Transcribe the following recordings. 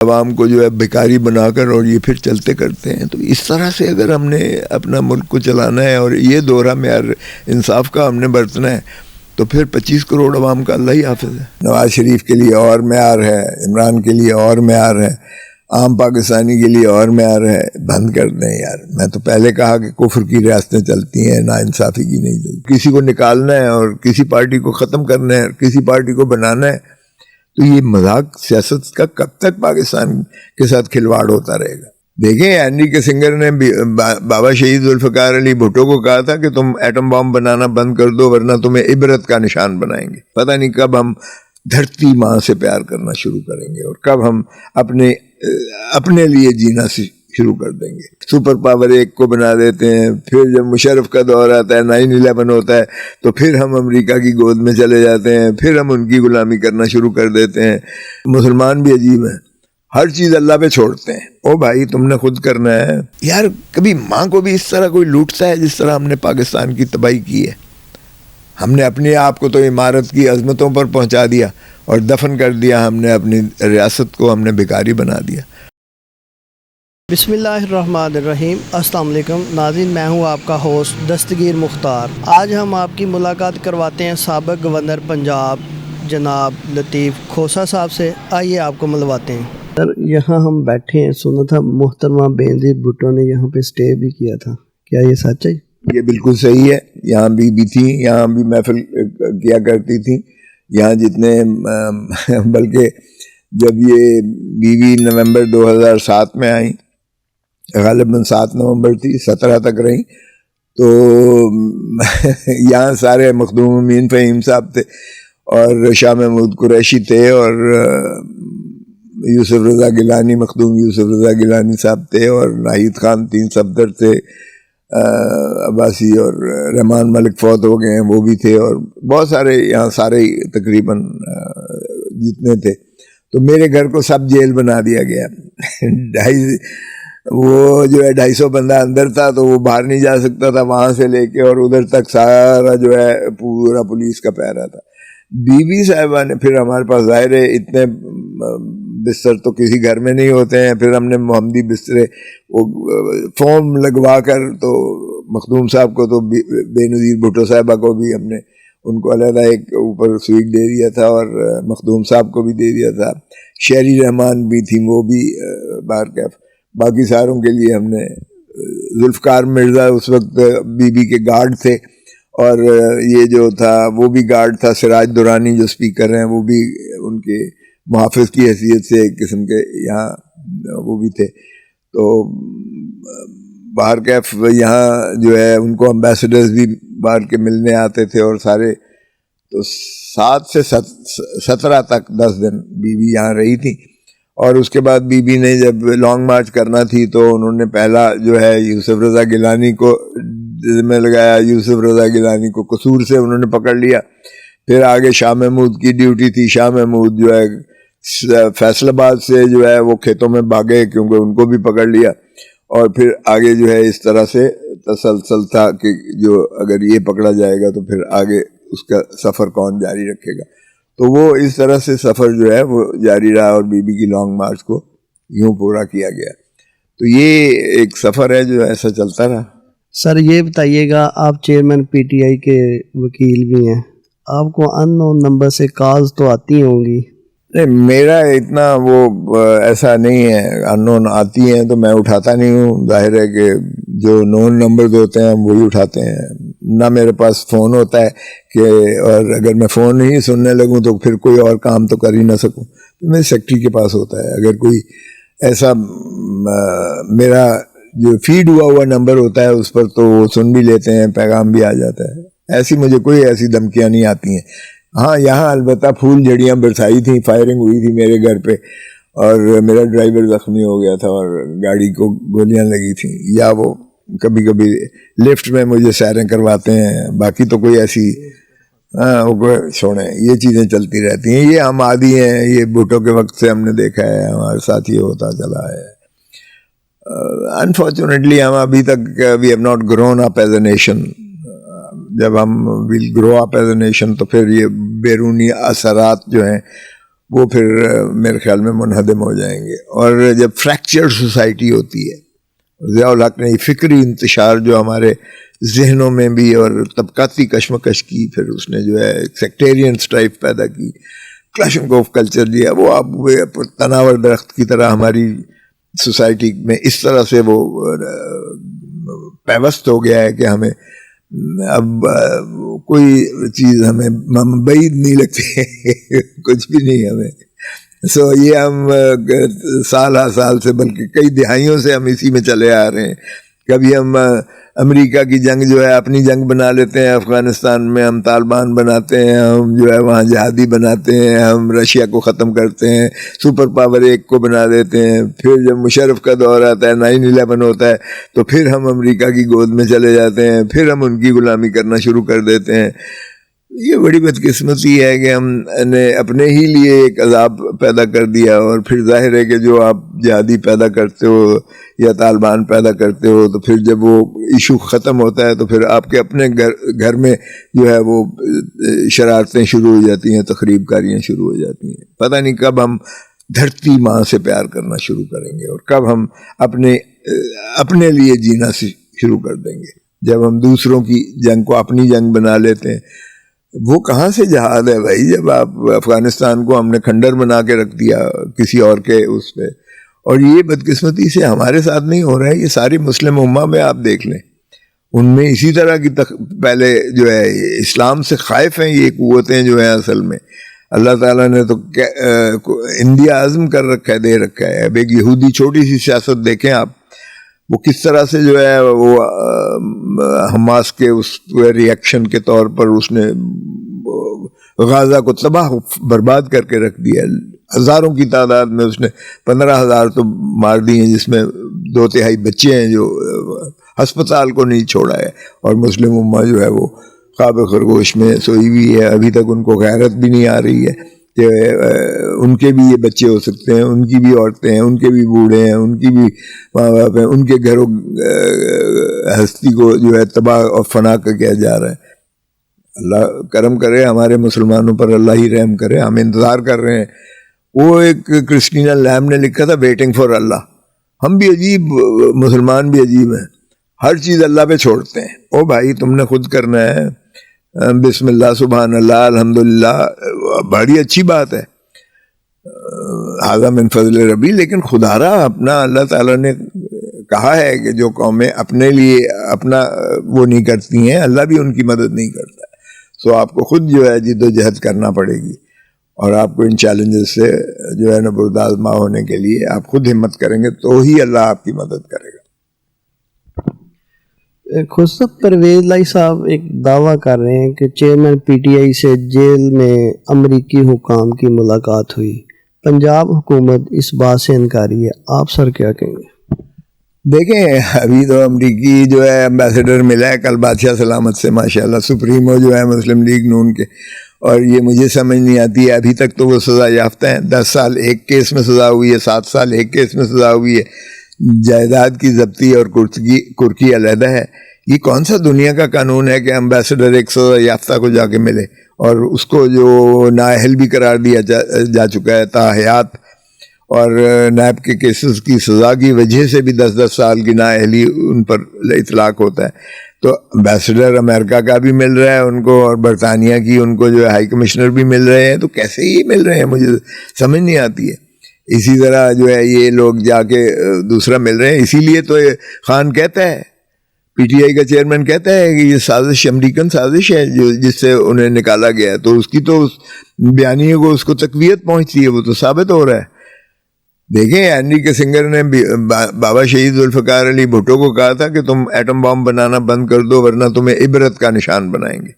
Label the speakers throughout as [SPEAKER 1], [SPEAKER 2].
[SPEAKER 1] عوام کو جو ہے بیکاری بنا کر اور یہ پھر چلتے کرتے ہیں. تو اس طرح سے اگر ہم نے اپنا ملک کو چلانا ہے اور یہ دورہ معیار انصاف کا ہم نے برتنا ہے تو پھر 25 کروڑ عوام کا اللہ ہی حافظ ہے. نواز شریف کے لیے اور معیار ہے, عمران کے لیے اور معیار ہے, عام پاکستانی کے لیے اور معیار ہے. بند کر دیں یار. میں تو پہلے کہا کہ کفر کی ریاستیں چلتی ہیں, ناانصافی کی نہیں چلتی. کسی کو نکالنا ہے اور کسی پارٹی کو ختم کرنا ہے اور کسی پارٹی کو بنانا ہے تو یہ مذاق سیاست کا کب تک پاکستان کے ساتھ کھلواڑ ہوتا رہے گا. دیکھیں اینری کے سنگر نے بابا شہید ذوالفقار علی بھٹو کو کہا تھا کہ تم ایٹم بام بنانا بند کر دو ورنہ تمہیں عبرت کا نشان بنائیں گے. پتہ نہیں کب ہم دھرتی ماں سے پیار کرنا شروع کریں گے اور کب ہم اپنے لیے جینا شروع کر دیں گے. سپر پاور ایک کو بنا دیتے ہیں, پھر جب مشرف کا دور آتا ہے 9/11 ہوتا ہے تو پھر ہم امریکہ کی گود میں چلے جاتے ہیں, پھر ہم ان کی غلامی کرنا شروع کر دیتے ہیں. مسلمان بھی عجیب ہیں, ہر چیز اللہ پہ چھوڑتے ہیں. او بھائی تم نے خود کرنا ہے یار. کبھی ماں کو بھی اس طرح کوئی لوٹتا ہے جس طرح ہم نے پاکستان کی تباہی کی ہے. ہم نے اپنے آپ کو تو عمارت کی عظمتوں پر پہنچا دیا اور دفن کر دیا. ہم نے اپنی ریاست کو ہم نے بیکاری بنا دیا.
[SPEAKER 2] بسم اللہ الرحمن الرحیم. السلام علیکم ناظرین, میں ہوں آپ کا ہوسٹ دستگیر مختار. آج ہم آپ کی ملاقات کرواتے ہیں سابق گورنر پنجاب جناب لطیف کھوسہ صاحب سے. آئیے آپ کو ملواتے ہیں. سر یہاں ہم بیٹھے ہیں, سنا تھا محترمہ بینظیر بھٹو نے یہاں پہ سٹے بھی کیا تھا, کیا یہ سچ ہے؟
[SPEAKER 1] یہ بالکل صحیح ہے. یہاں بھی تھیں, یہاں بھی محفل کیا کرتی تھیں یہاں جتنے, بلکہ جب یہ بیوی نومبر 2007 میں آئیں, غالباً 7 نومبر تھی, 17 تک رہیں, تو یہاں سارے مخدوم امین فہیم صاحب تھے اور شاہ محمود قریشی تھے اور یوسف رضا گیلانی, مخدوم یوسف رضا گیلانی صاحب تھے اور ناہید خان 3 صفدر تھے, عباسی اور رحمان ملک فوت ہو گئے ہیں وہ بھی تھے, اور بہت سارے یہاں سارے تقریباً جتنے تھے. تو میرے گھر کو سب جیل بنا دیا گیا. وہ جو ہے 250 بندہ اندر تھا تو وہ باہر نہیں جا سکتا تھا, وہاں سے لے کے اور ادھر تک سارا جو ہے پورا پولیس کا پہرا تھا. بی صاحبہ نے پھر ہمارے پاس ظاہر ہے اتنے بستر تو کسی گھر میں نہیں ہوتے ہیں, پھر ہم نے محمدی بسترے وہ فوم لگوا کر, تو مخدوم صاحب کو تو بے نظیر بھٹو صاحبہ کو بھی ہم نے ان کو علیحدہ ایک اوپر سویٹ دے دیا تھا اور مخدوم صاحب کو بھی دے دیا تھا. شہری رحمان بھی تھیں, وہ بھی باہر کیف. باقی ساروں کے لیے ہم نے, ذوالفقار مرزا اس وقت بی کے گارڈ تھے اور یہ جو تھا وہ بھی گارڈ تھا. سراج دورانی جو سپیکر ہیں وہ بھی ان کے محافظ کی حیثیت سے ایک قسم کے یہاں وہ بھی تھے. تو باہر کیف یہاں جو ہے ان کو امبیسڈرز بھی باہر کے ملنے آتے تھے اور سارے. تو 7 سے 17 تک 10 دن بیوی یہاں رہی تھی, اور اس کے بعد بیوی نے جب لانگ مارچ کرنا تھی تو انہوں نے پہلا جو ہے یوسف رضا گیلانی کو ذمہ لگایا. یوسف رضا گیلانی کو قصور سے انہوں نے پکڑ لیا. پھر آگے شاہ محمود کی ڈیوٹی تھی. شاہ محمود جو ہے فیصل آباد سے جو ہے وہ کھیتوں میں بھاگے کیونکہ ان کو بھی پکڑ لیا, اور پھر آگے جو ہے اس طرح سے تسلسل تھا کہ جو اگر یہ پکڑا جائے گا تو پھر آگے اس کا سفر کون جاری رکھے گا. تو وہ اس طرح سے سفر جو ہے وہ جاری رہا اور بی کی لانگ مارچ کو یوں پورا کیا گیا. تو یہ ایک سفر ہے جو ایسا چلتا رہا.
[SPEAKER 2] سر یہ بتائیے گا, آپ چیئرمین پی ٹی آئی کے وکیل بھی ہیں, آپ کو ان نون نمبر سے کالز تو آتی ہوں گی؟
[SPEAKER 1] نہیں, میرا اتنا وہ ایسا نہیں ہے. ان نون آتی ہیں تو میں اٹھاتا نہیں ہوں. ظاہر ہے کہ جو نون نمبرز ہوتے ہیں وہی اٹھاتے ہیں. نہ میرے پاس فون ہوتا ہے کہ, اور اگر میں فون ہی سننے لگوں تو پھر کوئی اور کام تو کر ہی نہ سکوں. تو میرے سیکٹری کے پاس ہوتا ہے. اگر کوئی ایسا میرا جو فیڈ ہوا نمبر ہوتا ہے اس پر تو وہ سن بھی لیتے ہیں, پیغام بھی آ جاتا ہے. ایسی مجھے کوئی ایسی دھمکیاں نہیں آتی ہیں. ہاں یہاں البتہ پھول جھڑیاں برسائی تھیں, فائرنگ ہوئی تھی میرے گھر پہ اور میرا ڈرائیور زخمی ہو گیا تھا اور گاڑی کو گولیاں لگی تھیں, یا وہ کبھی کبھی لفٹ میں مجھے سیریں کرواتے ہیں. باقی تو کوئی ایسی چھوڑیں, یہ چیزیں چلتی رہتی ہیں. یہ ہم عادی ہیں, یہ بھٹو کے وقت سے ہم نے دیکھا ہے, ہمارے ساتھ یہ ہوتا چلا ہے. انفارچونیٹلی ہم ابھی تک we have not grown up as a nation. جب ہم ول گرو اپ ایز اے نیشن تو پھر یہ بیرونی اثرات جو ہیں وہ پھر میرے خیال میں منہدم ہو جائیں گے. اور جب فریکچرڈ سوسائٹی ہوتی ہے، ضیاء الحق نے فکری انتشار جو ہمارے ذہنوں میں بھی اور طبقاتی کشمکش کی، پھر اس نے جو ہے سیکٹیرین اسٹرائف پیدا کی، کلاشنکوف کلچر لیا، وہ اب تناور درخت کی طرح ہماری سوسائٹی میں اس طرح سے وہ پیوست ہو گیا ہے کہ ہمیں اب کوئی چیز ہمیں بعید نہیں لگتی کچھ بھی نہیں ہمیں. یہ ہم سال ہر سال سے بلکہ کئی دہائیوں سے ہم اسی میں چلے آ رہے ہیں. کبھی ہم امریکہ کی جنگ جو ہے اپنی جنگ بنا لیتے ہیں، افغانستان میں ہم طالبان بناتے ہیں، ہم جو ہے وہاں جہادی بناتے ہیں، ہم رشیا کو ختم کرتے ہیں، سپر پاور ایک کو بنا دیتے ہیں. پھر جب مشرف کا دور آتا ہے، 9/11 ہوتا ہے، تو پھر ہم امریکہ کی گود میں چلے جاتے ہیں، پھر ہم ان کی غلامی کرنا شروع کر دیتے ہیں. یہ بڑی بدقسمتی ہے کہ ہم نے اپنے ہی لیے ایک عذاب پیدا کر دیا. اور پھر ظاہر ہے کہ جو آپ جہادی پیدا کرتے ہو یا طالبان پیدا کرتے ہو، تو پھر جب وہ ایشو ختم ہوتا ہے تو پھر آپ کے اپنے گھر میں جو ہے وہ شرارتیں شروع ہو جاتی ہیں، تخریب کاریاں شروع ہو جاتی ہیں. پتہ نہیں کب ہم دھرتی ماں سے پیار کرنا شروع کریں گے اور کب ہم اپنے لیے جینا شروع کر دیں گے. جب ہم دوسروں کی جنگ کو اپنی جنگ بنا لیتے ہیں، وہ کہاں سے جہاد ہے بھائی؟ جب آپ افغانستان کو ہم نے کھنڈر بنا کے رکھ دیا کسی اور کے اس پہ. اور یہ بدقسمتی سے ہمارے ساتھ نہیں ہو رہا ہے، یہ ساری مسلم امہ میں آپ دیکھ لیں، ان میں اسی طرح کی پہلے جو ہے اسلام سے خائف ہیں یہ قوتیں جو ہیں. اصل میں اللہ تعالیٰ نے تو انڈیا عزم کر رکھا ہے، دے رکھا ہے. اب ایک یہودی چھوٹی سی سیاست دیکھیں آپ، وہ کس طرح سے جو ہے وہ حماس کے اس ری ایکشن کے طور پر اس نے غازہ کو تباہ برباد کر کے رکھ دیا. ہزاروں کی تعداد میں اس نے 15,000 تو مار دی ہیں، جس میں 2/3 بچے ہیں جو ہسپتال کو نہیں چھوڑا ہے. اور مسلم امہ جو ہے وہ خواب خرگوش میں سوئی ہوئی ہے. ابھی تک ان کو غیرت بھی نہیں آ رہی ہے کہ ان کے بھی یہ بچے ہو سکتے ہیں، ان کی بھی عورتیں ہیں، ان کے بھی بوڑھے ہیں، ان کی بھی ماں باپ ہیں، ان کے گھروں ہستی کو جو ہے تباہ اور فنا کا کیا جا رہا ہے. اللہ کرم کرے ہمارے مسلمانوں پر، اللہ ہی رحم کرے. ہم انتظار کر رہے ہیں. وہ ایک کرسٹینا لیم نے لکھا تھا ویٹنگ فار اللہ. ہم بھی عجیب، مسلمان بھی عجیب ہیں، ہر چیز اللہ پہ چھوڑتے ہیں. او بھائی تم نے خود کرنا ہے، بسم اللہ سبحان اللہ الحمدللہ، بڑی اچھی بات ہے، ھذا من فضل ربی. لیکن خدا را اپنا اللہ تعالیٰ نے کہا ہے کہ جو قومیں اپنے لیے اپنا وہ نہیں کرتی ہیں، اللہ بھی ان کی مدد نہیں کرتا. سو آپ کو خود جو ہے جد و جہد کرنا پڑے گی، اور آپ کو ان چیلنجز سے جو ہے نا بردازمہ ہونے کے لیے آپ خود ہمت کریں گے تو ہی اللہ آپ کی مدد کرے گا.
[SPEAKER 2] خسرو پرویز لائی صاحب ایک دعویٰ کر رہے ہیں کہ چیئرمین پی ٹی آئی سے جیل میں امریکی حکام کی ملاقات ہوئی. پنجاب حکومت اس بات سے انکاری ہے، آپ سر کیا کہیں گے؟
[SPEAKER 1] دیکھیں ابھی تو امریکی جو ہے امبیسڈر ملا ہے کل بادشاہ سلامت سے، ماشاءاللہ سپریمو جو ہے مسلم لیگ نون کے. اور یہ مجھے سمجھ نہیں آتی ہے، ابھی تک تو وہ سزا یافتہ ہیں. 10 سال ایک کیس میں سزا ہوئی ہے، 7 سال ایک کیس میں سزا ہوئی ہے. جائیداد کی ضبطی اور کرکی علیحدہ ہے. یہ کون سا دنیا کا قانون ہے کہ امبیسڈر ایک سزا یافتہ کو جا کے ملے، اور اس کو جو نااہل بھی قرار دیا جا چکا ہے تا حیات، اور نیب کے کیسز کی سزا کی وجہ سے بھی 10 سال کی نااہلی ان پر اطلاق ہوتا ہے. تو امبیسڈر امریکہ کا بھی مل رہا ہے ان کو، اور برطانیہ کی ان کو جو ہے ہائی کمشنر بھی مل رہے ہیں. تو کیسے یہ مل رہے ہیں مجھے سمجھ نہیں آتی ہے. اسی طرح جو ہے یہ لوگ جا کے دوسرا مل رہے ہیں. اسی لیے تو خان کہتا ہے، پی ٹی آئی کا چیئرمین کہتا ہے کہ یہ سازش امریکن سازش ہے جس سے انہیں نکالا گیا ہے. تو اس کی تو بیانیے کو اس کو تقویت پہنچتی ہے، وہ تو ثابت ہو رہا ہے. دیکھیں ہنری کسنگر نے بابا شہید ذوالفقار علی بھٹو کو کہا تھا کہ تم ایٹم بام بنانا بند کر دو ورنہ تمہیں عبرت کا نشان بنائیں گے.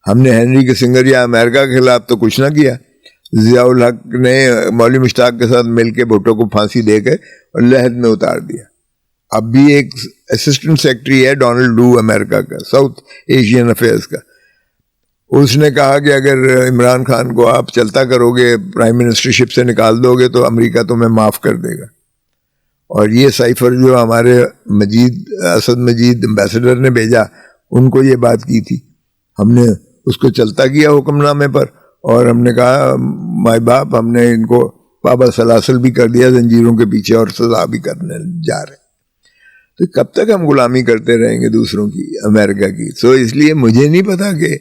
[SPEAKER 1] ہم نے ہنری کسنگر یا امریکہ کے خلاف تو کچھ نہ کیا. ضیاء الحق نے مولوی مشتاق کے ساتھ مل کے بھٹو کو پھانسی دے کے اور لحد میں اتار دیا. اب بھی ایک اسسٹنٹ سیکرٹری ہے ڈونلڈ ڈو امریکہ کا، ساؤتھ ایشین افیئرز کا، اس نے کہا کہ اگر عمران خان کو آپ چلتا کرو گے، پرائم منسٹرشپ سے نکال دو گے تو امریکہ تمہیں معاف کر دے گا. اور یہ سائفر جو ہمارے اسد مجید امبیسڈر نے بھیجا، ان کو یہ بات کی تھی. ہم نے اس کو چلتا کیا حکم نامے پر، اور ہم نے کہا مائی باپ ہم نے ان کو پابا سلاسل بھی کر دیا زنجیروں کے پیچھے اور سزا بھی کرنے جا رہے ہیں، تو کب تک ہم غلامی کرتے رہیں گے دوسروں کی، امریکہ کی؟ سو اس لیے مجھے نہیں پتا کہ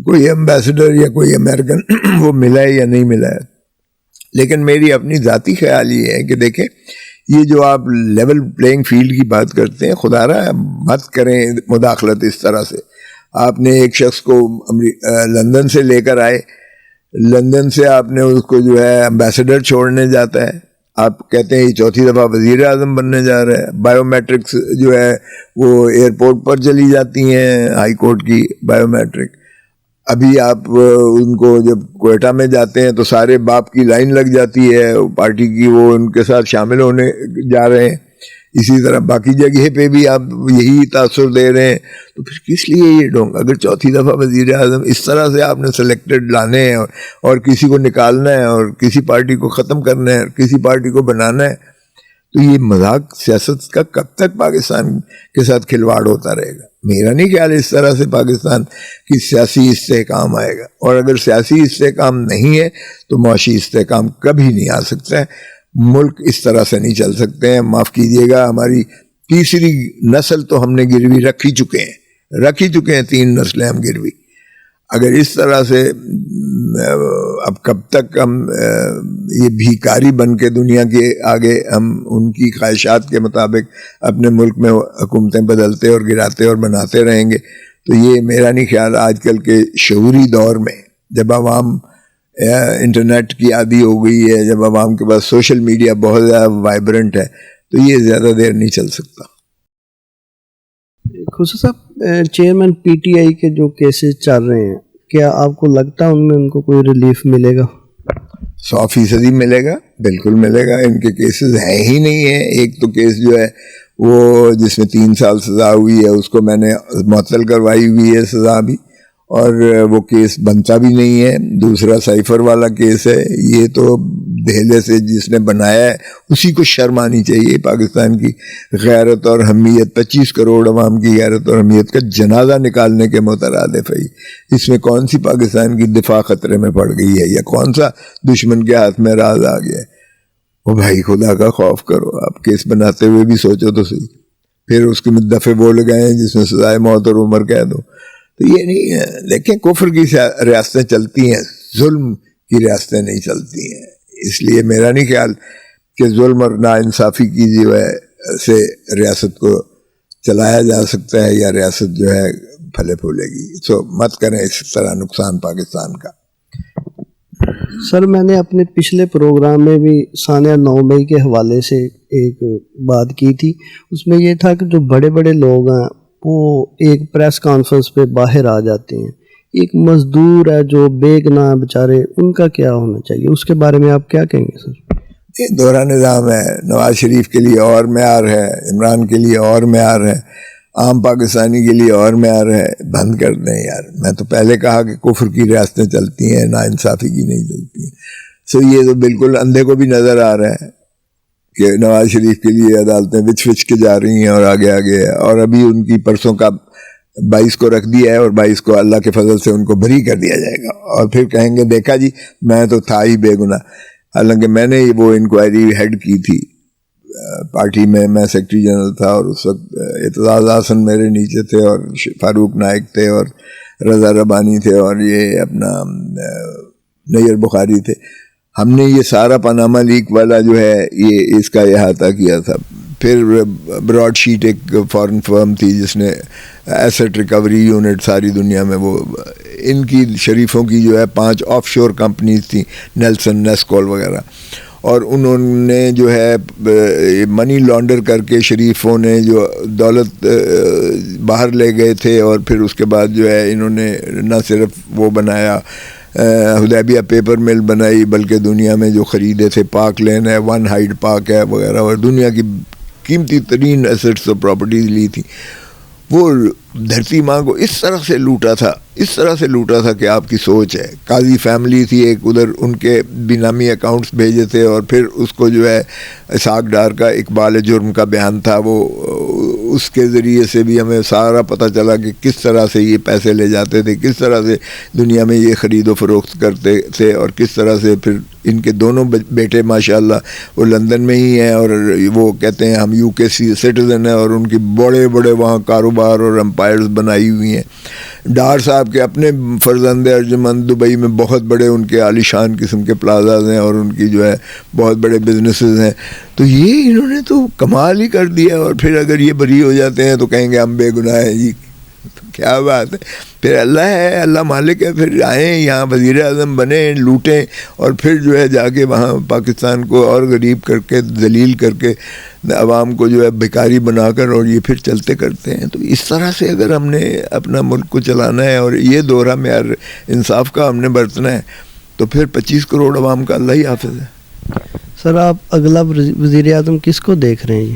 [SPEAKER 1] کوئی ایمبیسڈر یا کوئی امریکن وہ ملا ہے یا نہیں ملا ہے، لیکن میری اپنی ذاتی خیال یہ ہے کہ دیکھیں یہ جو آپ لیول پلینگ فیلڈ کی بات کرتے ہیں، خدا رہا مت کریں مداخلت اس طرح سے۔ آپ نے ایک شخص کو لندن سے لے کر آئے، لندن سے آپ نے اس کو جو ہے ایمبیسڈر چھوڑنے جاتا ہے، آپ کہتے ہیں یہ چوتھی دفعہ وزیر اعظم بننے جا رہا ہے، بائیو میٹرکس جو ہے وہ ایئرپورٹ پر چلی جاتی ہیں، ہائی کورٹ کی بائیو میٹرک۔ ابھی آپ ان کو جب کوئٹہ میں جاتے ہیں تو سارے باپ کی لائن لگ جاتی ہے پارٹی کی، وہ ان کے ساتھ شامل ہونے جا رہے ہیں، اسی طرح باقی جگہ پہ بھی آپ یہی تاثر دے رہے ہیں، تو پھر کس لیے یہ ڈھونگ؟ اگر چوتھی دفعہ وزیر اعظم اس طرح سے آپ نے سلیکٹڈ لانے ہیں اور کسی کو نکالنا ہے اور کسی پارٹی کو ختم کرنا ہے اور کسی پارٹی کو بنانا ہے، تو یہ مذاق سیاست کا کب تک پاکستان کے ساتھ کھلواڑ ہوتا رہے گا؟ میرا نہیں خیال اس طرح سے پاکستان کی سیاسی استحکام آئے گا، اور اگر سیاسی استحکام نہیں ہے تو معاشی استحکام کبھی نہیں آ سکتا ہے۔ ملک اس طرح سے نہیں چل سکتے ہیں۔ معاف کیجیے گا، ہماری تیسری نسل تو ہم نے گروی رکھ ہی چکے ہیں، 3 نسلیں ہم گروی۔ اگر اس طرح سے اب کب تک ہم یہ بھیکاری بن کے دنیا کے آگے ہم ان کی خواہشات کے مطابق اپنے ملک میں حکومتیں بدلتے اور گراتے اور بناتے رہیں گے؟ تو یہ میرا نہیں خیال آج کل کے شعوری دور میں، جب عوام انٹرنیٹ کی عادی ہو گئی ہے، جب عوام کے پاس سوشل میڈیا بہت زیادہ وائبرنٹ ہے، تو یہ زیادہ دیر نہیں چل سکتا۔
[SPEAKER 2] خصوص صاحب، چیئرمین پی ٹی آئی کے جو کیسز چل رہے ہیں، کیا آپ کو لگتا ہے ان میں ان کو کوئی ریلیف ملے گا؟
[SPEAKER 1] 100% ملے گا، بالکل ملے گا۔ ان کے کیسز ہیں ہی نہیں ہیں۔ ایک تو کیس جو ہے وہ جس میں 3 سال سزا ہوئی ہے، اس کو میں نے معطل کروائی ہوئی ہے سزا بھی، اور وہ کیس بنتا بھی نہیں ہے۔ دوسرا سائفر والا کیس ہے، یہ تو دہلے سے جس نے بنایا ہے اسی کو شرم آنی چاہیے۔ پاکستان کی غیرت اور حمیت، 25 کروڑ عوام کی غیرت اور حمیت کا جنازہ نکالنے کے مترادف ہے۔ اس میں کون سی پاکستان کی دفاع خطرے میں پڑ گئی ہے، یا کون سا دشمن کے ہاتھ میں راز آ گیا ہے؟ وہ بھائی خدا کا خوف کرو، آپ کیس بناتے ہوئے بھی سوچو تو صحیح۔ پھر اس کے دفعے وہ لگائیں جس میں سزائے موت اور عمر کہہ دو، تو یہ نہیں ہے۔ دیکھیں کفر کی ریاستیں چلتی ہیں، ظلم کی ریاستیں نہیں چلتی ہیں۔ اس لیے میرا نہیں خیال کہ ظلم اور ناانصافی کی جو ہے سے ریاست کو چلایا جا سکتا ہے، یا ریاست جو ہے پھلے پھولے گی۔ سو مت کریں اس طرح نقصان پاکستان کا۔
[SPEAKER 2] سر، میں نے اپنے پچھلے پروگرام میں بھی سانحہ 9 مئی کے حوالے سے ایک بات کی تھی۔ اس میں یہ تھا کہ جو بڑے بڑے لوگ ہیں وہ ایک پریس کانفرنس پہ باہر آ جاتے ہیں، ایک مزدور ہے جو بے گناہ بیچارے، ان کا کیا ہونا چاہیے؟ اس کے بارے میں آپ کیا کہیں گے سر؟
[SPEAKER 1] یہ دوہرا نظام ہے۔ نواز شریف کے لیے اور معیار ہے، عمران کے لیے اور معیار ہے، عام پاکستانی کے لیے اور معیار ہے۔ بند کر دیں یار۔ میں تو پہلے کہا کہ کفر کی ریاستیں چلتی ہیں، ناانصافی کی نہیں چلتی ہیں۔ سو یہ تو بالکل اندھے کو بھی نظر آ رہا ہے کہ نواز شریف کے لیے عدالتیں وچ کے جا رہی ہیں اور آگے آگے ہے، اور ابھی ان کی پرسوں کا 22 کو رکھ دیا ہے، اور 22 کو اللہ کے فضل سے ان کو بری کر دیا جائے گا، اور پھر کہیں گے دیکھا جی میں تو تھا ہی بے گناہ۔ حالانکہ میں نے وہ انکوائری ہیڈ کی تھی پارٹی میں سیکرٹری جنرل تھا، اور اس وقت اعتزاز حسن میرے نیچے تھے، اور فاروق نائک تھے، اور رضا ربانی تھے، اور یہ اپنا نیر بخاری تھے۔ ہم نے یہ سارا پاناما لیک والا جو ہے یہ اس کا احاطہ کیا تھا۔ پھر براڈ شیٹ ایک فارن فرم تھی جس نے ایسٹ ریکوری یونٹ ساری دنیا میں، وہ ان کی شریفوں کی جو ہے 5 آف شور کمپنیز تھیں، نیلسن، نیسکول وغیرہ، اور انہوں نے جو ہے منی لانڈر کر کے شریفوں نے جو دولت باہر لے گئے تھے، اور پھر اس کے بعد جو ہے انہوں نے نہ صرف وہ بنایا حدیبیہ پیپر مل بنائی، بلکہ دنیا میں جو خریدے تھے، پارک لین ہے، ون ہائیڈ پارک ہے وغیرہ، اور دنیا کی قیمتی ترین ایسٹس اور پراپرٹیز لی تھی۔ وہ دھرتی ماں کو اس طرح سے لوٹا تھا کہ آپ کی سوچ ہے۔ قاضی فیملی تھی ایک، ادھر ان کے بینامی اکاؤنٹس بھیجے تھے، اور پھر اس کو جو ہے اسحاق ڈار کا اقبال جرم کا بیان تھا، وہ اس کے ذریعے سے بھی ہمیں سارا پتہ چلا کہ کس طرح سے یہ پیسے لے جاتے تھے, کس طرح سے دنیا میں یہ خرید و فروخت کرتے تھے, اور کس طرح سے پھر ان کے دونوں بیٹے ماشاءاللہ وہ لندن میں ہی ہیں, اور وہ کہتے ہیں ہم یو کے سٹیزن ہیں, اور ان کی بڑے بڑے وہاں کاروبار اور امپائرز بنائی ہوئی ہیں. ڈار صاحب کے اپنے فرزند ارجمند دبئی میں بہت بڑے ان کے عالیشان قسم کے پلازاز ہیں, اور ان کی جو ہے بہت بڑے بزنسز ہیں. تو یہ انہوں نے تو کمال ہی کر دیا, اور پھر اگر یہ بری ہو جاتے ہیں تو کہیں گے ہم بے گناہ ہیں جی. کیا بات ہے, پھر اللہ ہے, اللہ مالک ہے, پھر آئیں یہاں وزیر اعظم بنیں, لوٹیں, اور پھر جو ہے جا کے وہاں پاکستان کو اور غریب کر کے ذلیل کر کے عوام کو جو ہے بھکاری بنا کر, اور یہ پھر چلتے کرتے ہیں. تو اس طرح سے اگر ہم نے اپنا ملک کو چلانا ہے اور یہ دورہ معیار انصاف کا ہم نے برتنا ہے, تو پھر 25 کروڑ عوام کا اللہ ہی حافظ ہے.
[SPEAKER 2] سر آپ اگلا وزیر اعظم کس کو دیکھ رہے ہیں جی؟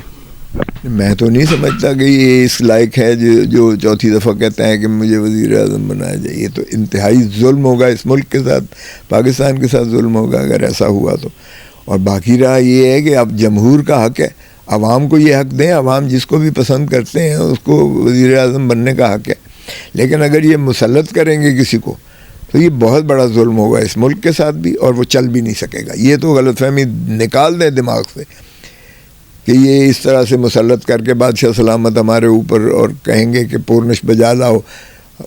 [SPEAKER 1] میں تو نہیں سمجھتا کہ یہ اس لائق ہے جو چوتھی دفعہ کہتا ہے کہ مجھے وزیر اعظم بنایا جائے. یہ تو انتہائی ظلم ہوگا اس ملک کے ساتھ, پاکستان کے ساتھ ظلم ہوگا اگر ایسا ہوا تو. اور باقی رہا یہ ہے کہ اب جمہور کا حق ہے, عوام کو یہ حق دیں, عوام جس کو بھی پسند کرتے ہیں اس کو وزیر اعظم بننے کا حق ہے. لیکن اگر یہ مسلط کریں گے کسی کو تو یہ بہت بڑا ظلم ہوگا اس ملک کے ساتھ بھی, اور وہ چل بھی نہیں سکے گا. یہ تو غلط فہمی نکال دیں دماغ سے کہ یہ اس طرح سے مسلط کر کے بادشاہ سلامت ہمارے اوپر, اور کہیں گے کہ پورنش بجا لاؤ,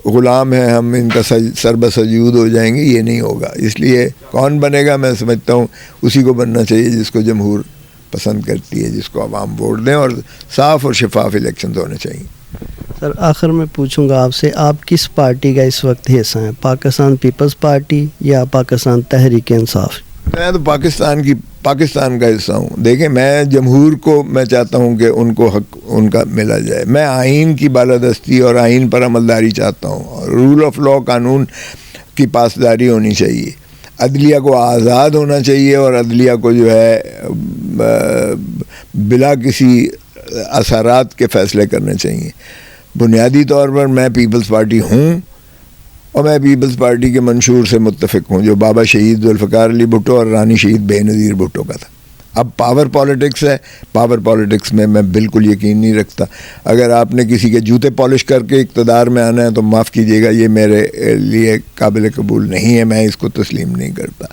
[SPEAKER 1] غلام ہیں ہم, ان کا سر بسجود ہو جائیں گے. یہ نہیں ہوگا. اس لیے کون بنے گا, میں سمجھتا ہوں اسی کو بننا چاہیے جس کو جمہور پسند کرتی ہے, جس کو عوام ووٹ دیں, اور صاف اور شفاف الیکشنز ہونے چاہیے.
[SPEAKER 2] سر آخر میں پوچھوں گا آپ سے, آپ کس پارٹی کا اس وقت حصہ ہیں, پاکستان پیپلز پارٹی یا پاکستان تحریک انصاف؟
[SPEAKER 1] میں تو پاکستان کا حصہ ہوں. دیکھیں, میں جمہور کو میں چاہتا ہوں کہ ان کو حق ان کا ملا جائے. میں آئین کی بالادستی اور آئین پر عملداری چاہتا ہوں, اور رول آف لا, قانون کی پاسداری ہونی چاہیے. عدلیہ کو آزاد ہونا چاہیے, اور عدلیہ کو جو ہے بلا کسی اثرات کے فیصلے کرنے چاہیے. بنیادی طور پر میں پیپلز پارٹی ہوں, اور میں پیپلز پارٹی کے منشور سے متفق ہوں جو بابا شہید ذوالفقار علی بھٹو اور رانی شہید بے نظیر بھٹو کا تھا. اب پاور پالیٹکس ہے, پاور پالیٹکس میں میں بالکل یقین نہیں رکھتا. اگر آپ نے کسی کے جوتے پالش کر کے اقتدار میں آنا ہے تو معاف کیجیے گا, یہ میرے لیے قابل قبول نہیں ہے, میں اس کو تسلیم نہیں کرتا.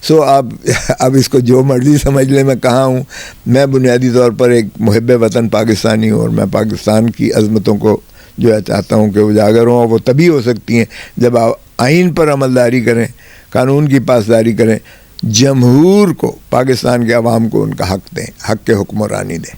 [SPEAKER 1] سو اب اس کو جو مرضی سمجھ لیں, میں کہاں ہوں. میں بنیادی طور پر ایک محب وطن پاکستانی ہوں, اور میں پاکستان کی عظمتوں کو جو ہے چاہتا ہوں کہ اجاگر ہوں, اور وہ تبھی ہو سکتی ہیں جب آئین پر عملداری کریں, قانون کی پاسداری کریں, جمہور کو, پاکستان کے عوام کو ان کا حق دیں, حق کے حکمرانی دیں.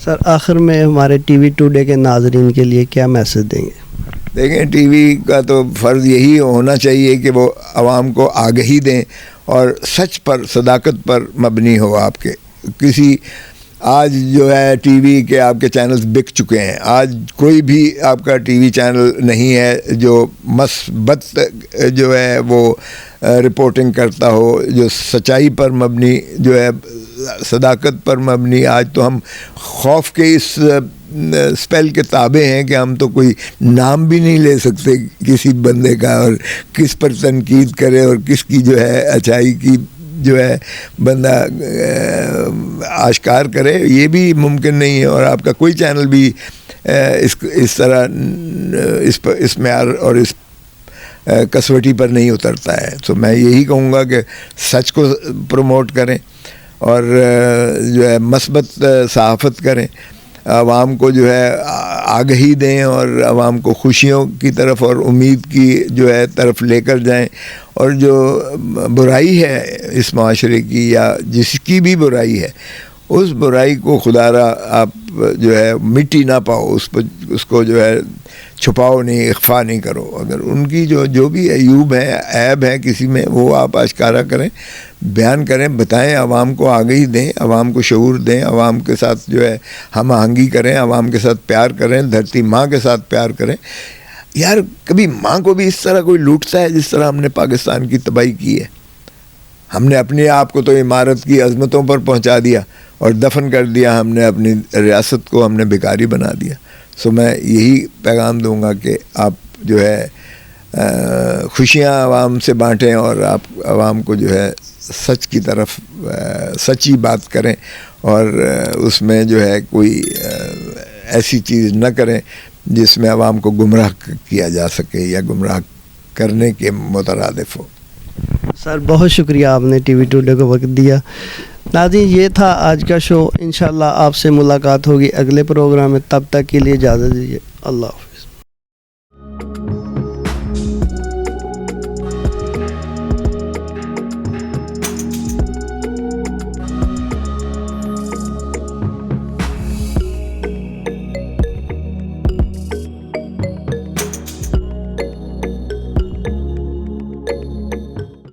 [SPEAKER 2] سر آخر میں ہمارے ٹی وی ٹوڈے کے ناظرین کے لیے کیا میسج دیں گے؟
[SPEAKER 1] دیکھیں, ٹی وی کا تو فرض یہی ہونا چاہیے کہ وہ عوام کو آگہی دیں, اور سچ پر, صداقت پر مبنی ہو. آپ کے کسی آج جو ہے ٹی وی کے آپ کے چینلز بک چکے ہیں. آج کوئی بھی آپ کا ٹی وی چینل نہیں ہے جو مثبت جو ہے وہ رپورٹنگ کرتا ہو, جو سچائی پر مبنی, جو ہے صداقت پر مبنی. آج تو ہم خوف کے اس اسپیل کے تابع ہیں کہ ہم تو کوئی نام بھی نہیں لے سکتے کسی بندے کا, اور کس پر تنقید کرے اور کس کی جو ہے اچھائی کی جو ہے بندہ آشکار کرے, یہ بھی ممکن نہیں ہے. اور آپ کا کوئی چینل بھی اس طرح اس معیار اور اس کسوٹی پر نہیں اترتا ہے. تو میں یہی کہوں گا کہ سچ کو پروموٹ کریں, اور جو ہے مثبت صحافت کریں, عوام کو جو ہے آگہی دیں, اور عوام کو خوشیوں کی طرف اور امید کی جو ہے طرف لے کر جائیں. اور جو برائی ہے اس معاشرے کی, یا جس کی بھی برائی ہے, اس برائی کو خدا را آپ جو ہے مٹی نہ پاؤ, اس کو جو ہے چھپاؤ نہیں, اخفا نہیں کرو. اگر ان کی جو بھی عیوب ہیں, عیب ہے کسی میں, وہ آپ اشکارا کریں, بیان کریں, بتائیں, عوام کو آگہی دیں, عوام کو شعور دیں, عوام کے ساتھ جو ہے ہم آہنگی کریں, عوام کے ساتھ پیار کریں, دھرتی ماں کے ساتھ پیار کریں. یار کبھی ماں کو بھی اس طرح کوئی لوٹتا ہے جس طرح ہم نے پاکستان کی تباہی کی ہے. ہم نے اپنے آپ کو تو عمارت کی عظمتوں پر پہنچا دیا اور دفن کر دیا, ہم نے اپنی ریاست کو ہم نے بیکاری بنا دیا. سو میں یہی پیغام دوں گا کہ آپ جو ہے خوشیاں عوام سے بانٹیں, اور آپ عوام کو جو ہے سچ کی طرف سچی بات کریں, اور اس میں جو ہے کوئی ایسی چیز نہ کریں جس میں عوام کو گمراہ کیا جا سکے یا گمراہ کرنے کے مترادف ہو۔
[SPEAKER 2] سر بہت شکریہ، آپ نے ٹی وی ٹوڈے کو وقت دیا۔ ناظرین یہ تھا آج کا شو، انشاءاللہ آپ سے ملاقات ہوگی اگلے پروگرام میں، تب تک کے لیے اجازت دیجیے، اللہ حافظ۔